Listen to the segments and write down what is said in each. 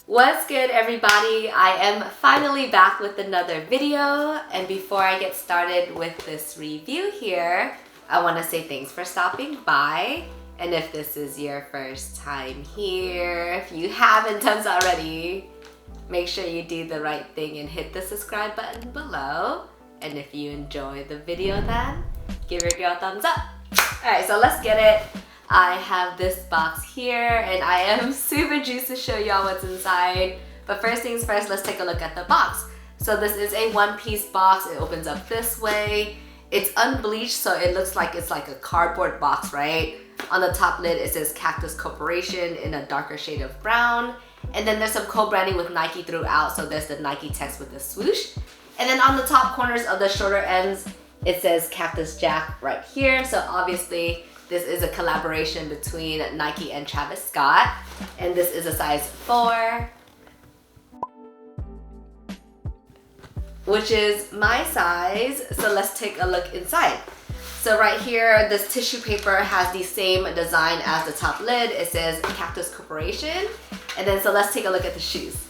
What's good, everybody? I am finally back with another video, and before I get started with this review here, I want to say thanks for stopping by. And if this is your first time here, if you haven't done so already, make sure you do the right thing and hit the subscribe button below. And if you enjoy the video, then give your girl a thumbs up. Alright, so let's get it. I have this box here and I am super juiced to show y'all what's inside. But first things first, let's take a look at the box. So this is a one-piece box. It opens up this way. It's unbleached, so it looks like it's like a cardboard box, right? On the top lid, it says Cactus Corporation in a darker shade of brown. And then there's some co-branding with Nike throughout, so there's the Nike text with the swoosh. And then on the top corners of the shorter ends, it says Cactus Jack right here. So obviously, this is a collaboration between Nike and Travis Scott, and this is a size 4, which is my size. So let's take a look inside. So right here, this tissue paper has the same design as the top lid. It says Cactus Corporation. And then so let's take a look at the shoes.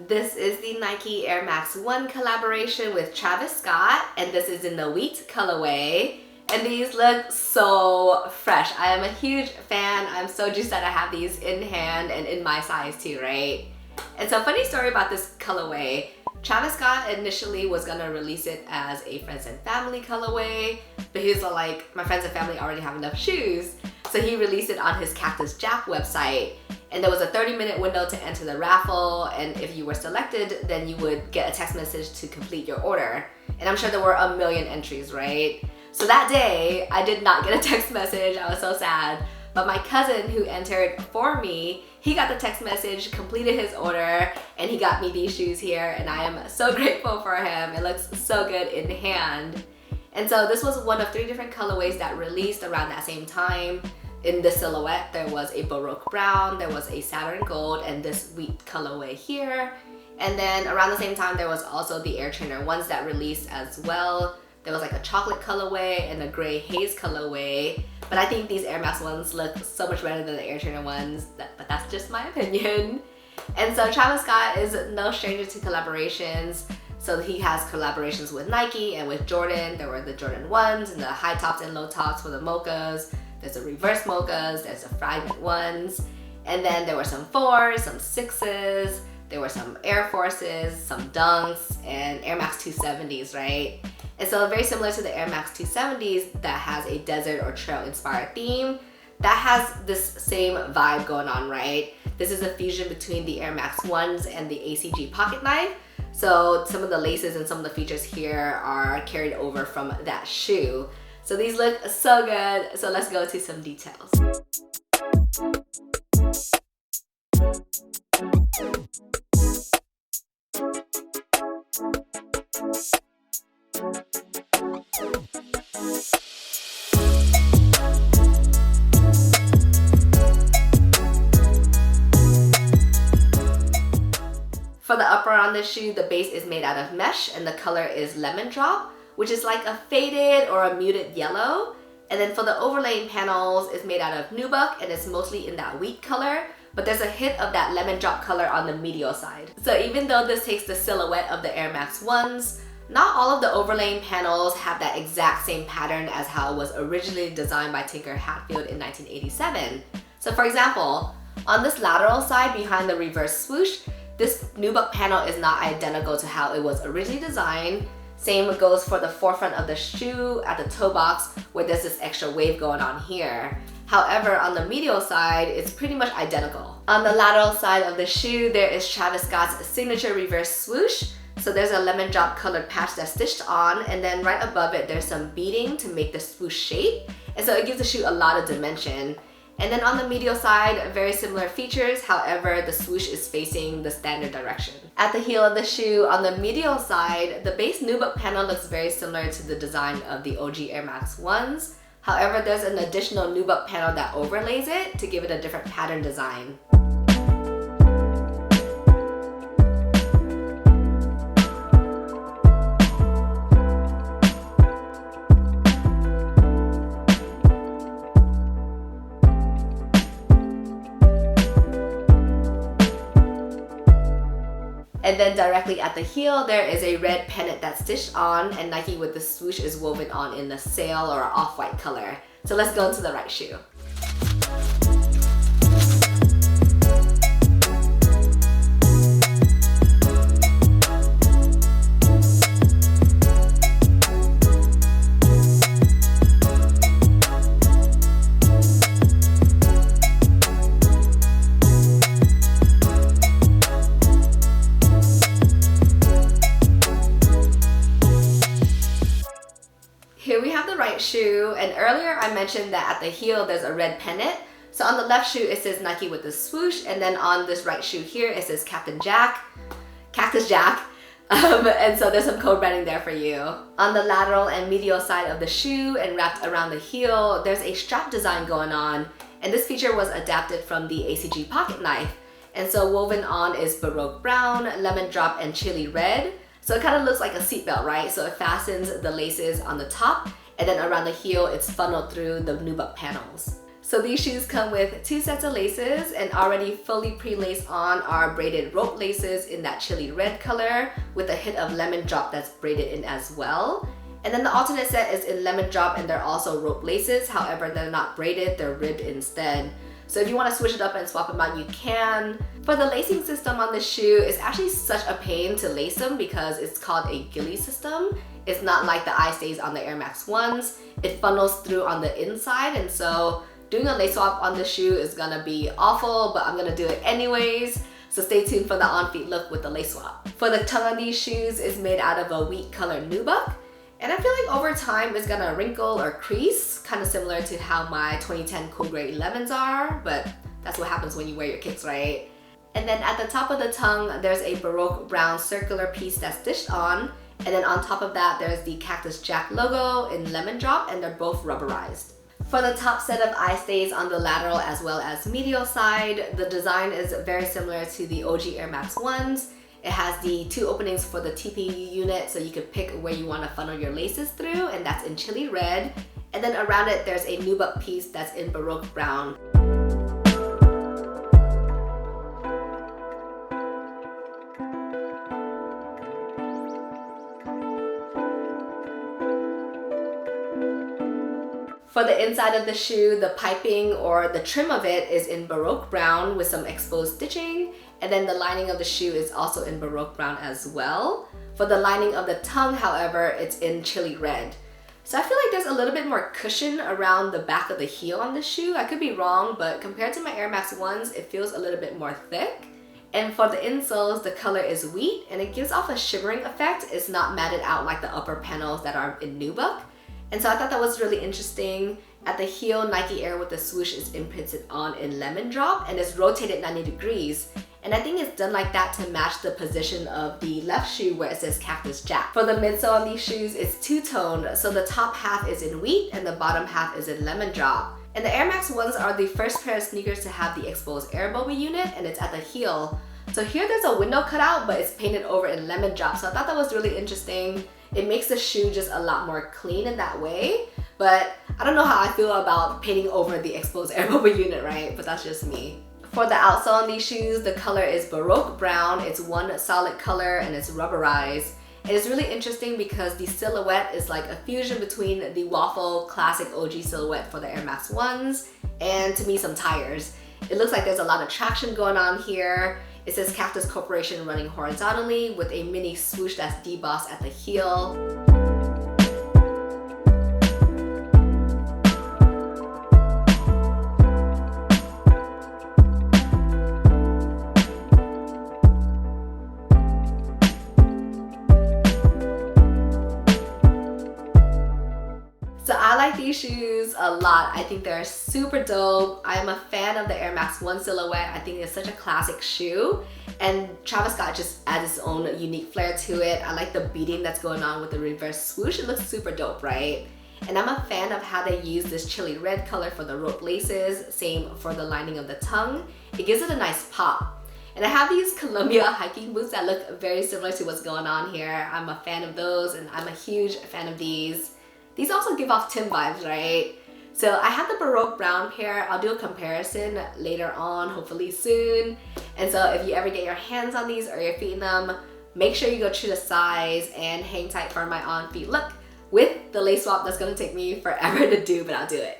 This is the Nike Air Max 1 collaboration with Travis Scott, and this is in the wheat colorway. And these look so fresh. I am a huge fan. I'm so juiced that I have these in hand and in my size too, right? And so funny story about this colorway. Travis Scott initially was gonna release it as a friends and family colorway, but he was like, my friends and family already have enough shoes. So he released it on his Cactus Jack website. And there was a 30-minute window to enter the raffle, and if you were selected, then you would get a text message to complete your order. And I'm sure there were a million entries, right? So that day, I did not get a text message. I was so sad. But my cousin who entered for me, he got the text message, completed his order, and he got me these shoes here, and I am so grateful for him. It looks so good in hand. And so this was one of 3 different colorways that released around that same time. In the silhouette, there was a Baroque brown, there was a Saturn gold, and this wheat colorway here. And then around the same time, there was also the Air Trainer ones that released as well. There was like a chocolate colorway and a gray haze colorway. But I think these Air Max ones look so much better than the Air Trainer ones, but that's just my opinion. And so Travis Scott is no stranger to collaborations. So he has collaborations with Nike and with Jordan. There were the Jordan 1s and the high tops and low tops for the mochas. There's the reverse mochas, there's the fragment ones. And then there were some 4s, some 6s, there were some Air Forces, some Dunks, and Air Max 270s, right? And so very similar to the Air Max 270s that has a desert or trail inspired theme, that has this same vibe going on, right? This is a fusion between the Air Max 1s and the ACG Pocketknife. So some of the laces and some of the features here are carried over from that shoe. So these look so good. So let's go to some details. For the upper on this shoe, the base is made out of mesh and the color is lemon drop, which is like a faded or a muted yellow. And then for the overlaying panels, it's made out of nubuck and it's mostly in that wheat color, but there's a hint of that lemon drop color on the medial side. So even though this takes the silhouette of the Air Max 1s, not all of the overlaying panels have that exact same pattern as how it was originally designed by Tinker Hatfield in 1987. So for example, on this lateral side behind the reverse swoosh, this nubuck panel is not identical to how it was originally designed. Same goes for the forefront of the shoe at the toe box where there's this extra wave going on here. However, on the medial side, it's pretty much identical. On the lateral side of the shoe, there is Travis Scott's signature reverse swoosh. So there's a lemon drop colored patch that's stitched on, and then right above it, there's some beading to make the swoosh shape. And so it gives the shoe a lot of dimension. And then on the medial side, very similar features, however, the swoosh is facing the standard direction. At the heel of the shoe, on the medial side, the base nubuck panel looks very similar to the design of the OG Air Max 1s. However, there's an additional nubuck panel that overlays it to give it a different pattern design. And then directly at the heel, there is a red pennant that's stitched on, and Nike with the swoosh is woven on in the sail or off-white color. So let's go into the right shoe. Here we have the right shoe, and earlier I mentioned that at the heel there's a red pennant. So on the left shoe it says Nike with the swoosh, and then on this right shoe here it says Cactus Jack. And so there's some code branding there for you. On the lateral and medial side of the shoe and wrapped around the heel, there's a strap design going on, and this feature was adapted from the ACG Pocketknife. And so woven on is Baroque brown, lemon drop, and chili red. So it kind of looks like a seatbelt, right? So it fastens the laces on the top, and then around the heel it's funneled through the nubuck panels. So these shoes come with 2 sets of laces, and already fully pre-laced on are braided rope laces in that chili red color with a hit of lemon drop that's braided in as well. And then the alternate set is in lemon drop, and they're also rope laces. However, they're not braided, they're ribbed instead. So if you want to switch it up and swap them out, you can. For the lacing system on the shoe, it's actually such a pain to lace them because it's called a gilly system. It's not like the eye stays on the Air Max 1s. It funnels through on the inside, and so doing a lace swap on the shoe is gonna be awful, but I'm gonna do it anyways. So stay tuned for the on-feet look with the lace swap. For the tongue on these shoes is made out of a wheat colored nubuck. And I feel like over time it's gonna wrinkle or crease, kind of similar to how my 2010 Cool Grey 11s are, but that's what happens when you wear your kicks, right? And then at the top of the tongue, there's a Baroque brown circular piece that's stitched on, and then on top of that, there's the Cactus Jack logo in lemon drop, and they're both rubberized. For the top set of eye stays on the lateral as well as medial side, the design is very similar to the OG Air Max 1s. It has the 2 openings for the TPU unit, so you can pick where you want to funnel your laces through, and that's in chili red. And then around it, there's a nubuck piece that's in Baroque brown. For the inside of the shoe, the piping or the trim of it is in Baroque brown with some exposed stitching, and then the lining of the shoe is also in Baroque brown as well. For the lining of the tongue, however, it's in chili red. So I feel like there's a little bit more cushion around the back of the heel on the shoe. I could be wrong, but compared to my Air Max 1s, it feels a little bit more thick. And for the insoles, the color is wheat, and it gives off a shimmering effect. It's not matted out like the upper panels that are in nubuck. And so I thought that was really interesting. At the heel, Nike Air with the swoosh is imprinted on in lemon drop, and it's rotated 90 degrees. And I think it's done like that to match the position of the left shoe where it says Cactus Jack. For the midsole on these shoes, it's two-toned, so the top half is in wheat and the bottom half is in lemon drop. And the Air Max 1s are the first pair of sneakers to have the exposed air bubble unit, and it's at the heel. So here there's a window cutout, but it's painted over in lemon drop, so I thought that was really interesting. It makes the shoe just a lot more clean in that way, but I don't know how I feel about painting over the exposed air bubble unit, right? But that's just me. For the outsole on these shoes, the color is Baroque brown. It's one solid color and it's rubberized. And it's really interesting because the silhouette is like a fusion between the waffle classic OG silhouette for the Air Max 1s and, to me, some tires. It looks like there's a lot of traction going on here. It says Cactus Corporation running horizontally with a mini swoosh that's debossed at the heel. So I like these shoes a lot. I think they're super dope. I am a fan of the Air Max 1 silhouette. I think it's such a classic shoe. And Travis Scott just adds his own unique flair to it. I like the beading that's going on with the reverse swoosh. It looks super dope, right? And I'm a fan of how they use this chili red color for the rope laces, same for the lining of the tongue. It gives it a nice pop. And I have these Columbia hiking boots that look very similar to what's going on here. I'm a fan of those, and I'm a huge fan of these. These also give off Tim vibes, right? So I have the Baroque brown pair. I'll do a comparison later on, hopefully soon. And so if you ever get your hands on these or you're feeling them, make sure you go true to size and hang tight for my on feet look with the lace swap that's gonna take me forever to do, but I'll do it.